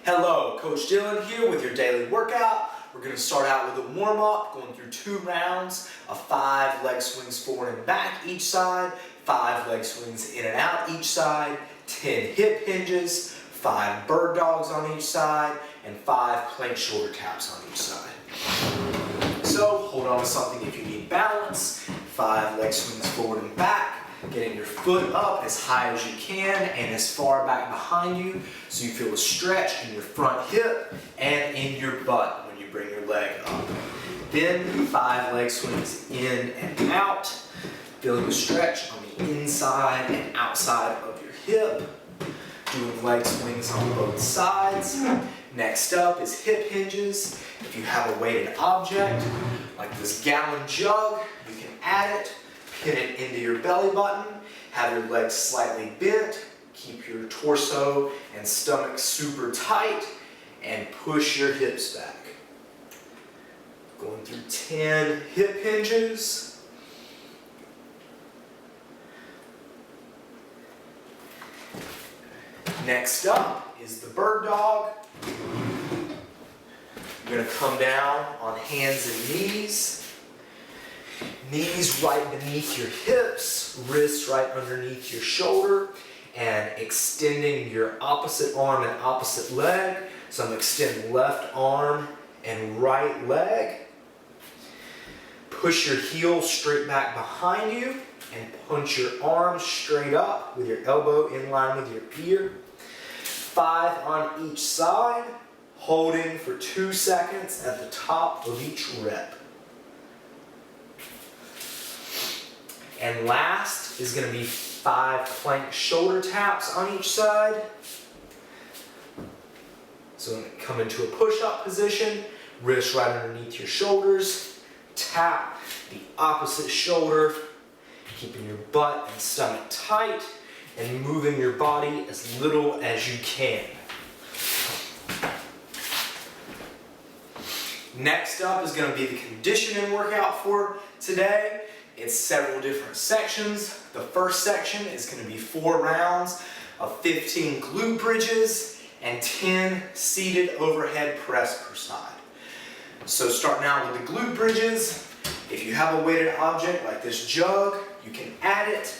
Hello, Coach Dylan here with your daily workout. We're going to start out with a warm-up, going through 2 rounds of 5 leg swings forward and back each side, 5 leg swings in and out each side, 10 hip hinges, 5 bird dogs on each side, and 5 plank shoulder taps on each side. So hold on to something if you need balance. 5 leg swings forward and back. Getting your foot up as high as you can and as far back behind you so you feel a stretch in your front hip and in your butt when you bring your leg up. Then 5 leg swings in and out, feeling the stretch on the inside and outside of your hip. Doing leg swings on both sides. Next up is hip hinges. If you have a weighted object like this gallon jug, you can add it. Pin it into your belly button, have your legs slightly bent, keep your torso and stomach super tight, and push your hips back. Going through 10 hip hinges. Next up is the bird dog. You're going to come down on hands and knees. Knees right beneath your hips, wrists right underneath your shoulder, and extending your opposite arm and opposite leg. So I'm extending left arm and right leg. Push your heel straight back behind you and punch your arm straight up with your elbow in line with your ear. 5 on each side, holding for 2 seconds at the top of each rep. And last is going to be 5 plank shoulder taps on each side. So come into a push-up position, wrist right underneath your shoulders, tap the opposite shoulder, keeping your butt and stomach tight, and moving your body as little as you can. Next up is going to be the conditioning workout for today. It's several different sections. The first section is going to be 4 rounds of 15 glute bridges and 10 seated overhead press per side. So starting out with the glute bridges, if you have a weighted object like this jug, you can add it.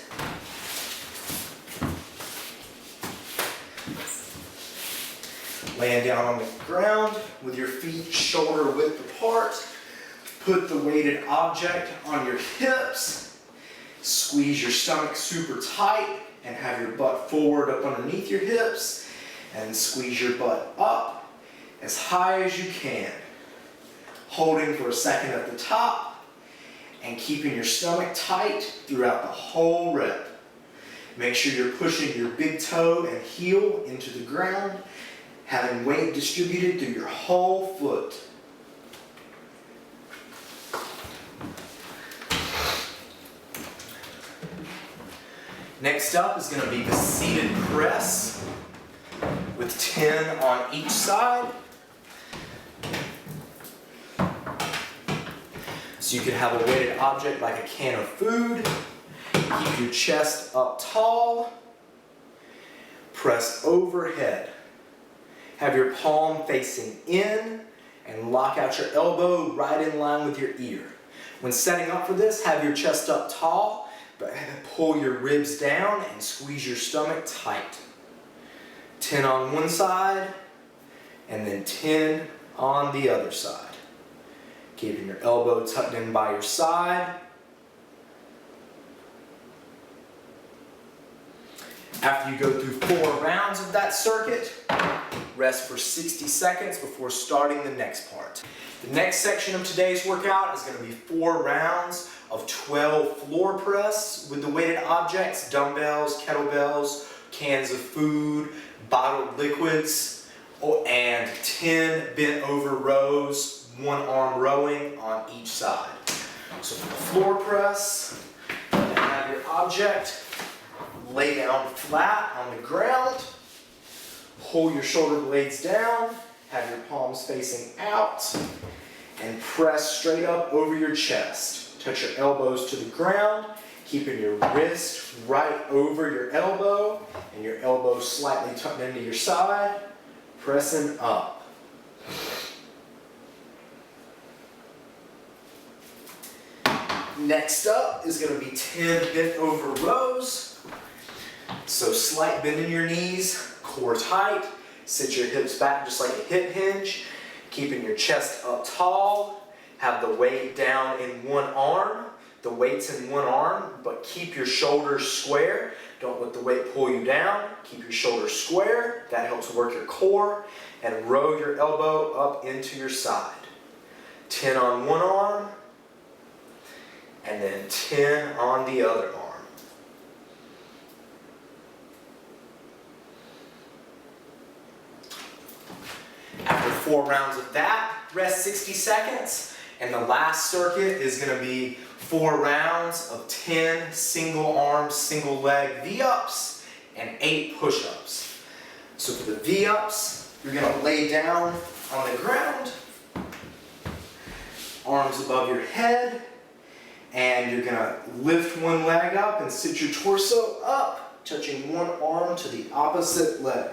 Laying down on the ground with your feet shoulder width apart. Put the weighted object on your hips, squeeze your stomach super tight and have your butt forward up underneath your hips, and squeeze your butt up as high as you can. Holding for a second at the top and keeping your stomach tight throughout the whole rep. Make sure you're pushing your big toe and heel into the ground, having weight distributed through your whole foot. Next up is going to be the seated press with 10 on each side. So you could have a weighted object like a can of food. Keep your chest up tall. Press overhead. Have your palm facing in and lock out your elbow right in line with your ear. When setting up for this, have your chest up tall. But pull your ribs down and squeeze your stomach tight. 10 on one side, and then 10 on the other side. Keeping your elbow tucked in by your side. After you go through 4 rounds of that circuit, rest for 60 seconds before starting the next part. The next section of today's workout is going to be 4 rounds of 12 floor press with the weighted objects, dumbbells, kettlebells, cans of food, bottled liquids, and 10 bent over rows, 1 arm rowing on each side. So for the floor press, you have your object, lay down flat on the ground, pull your shoulder blades down, have your palms facing out, and press straight up over your chest. Touch your elbows to the ground, keeping your wrist right over your elbow and your elbow slightly tucked into your side. pressing up. Next up is going to be 10 bent over rows. So slight bend in your knees, core tight, sit your hips back just like a hip hinge, keeping your chest up tall, have the weight down in one arm, the weight's in one arm, but keep your shoulders square. Don't let the weight pull you down, keep your shoulders square, that helps work your core, and row your elbow up into your side. 10 on one arm, and then 10 on the other arm. After 4 rounds of that, rest 60 seconds, and the last circuit is going to be 4 rounds of 10 single arm, single leg V-ups and 8 push-ups. So for the V-ups, you're going to lay down on the ground, arms above your head, and you're going to lift one leg up and sit your torso up, touching one arm to the opposite leg.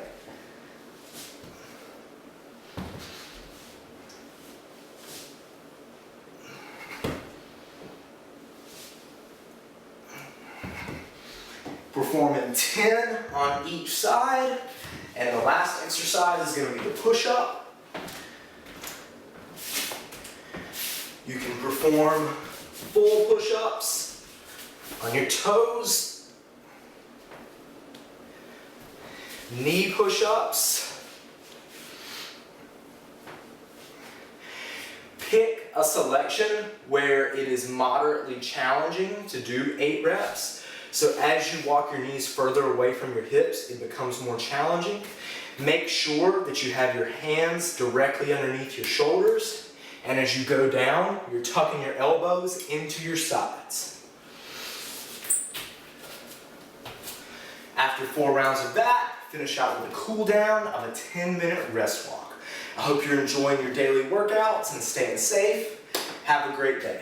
Performing 10 on each side, and the last exercise is going to be the push-up. You can perform full push-ups on your toes, knee push-ups. Pick a selection where it is moderately challenging to do 8 reps. So as you walk your knees further away from your hips, it becomes more challenging. Make sure that you have your hands directly underneath your shoulders, and as you go down, you're tucking your elbows into your sides. After 4 rounds of that, finish out with a cool down of a 10-minute rest walk. I hope you're enjoying your daily workouts and staying safe. Have a great day.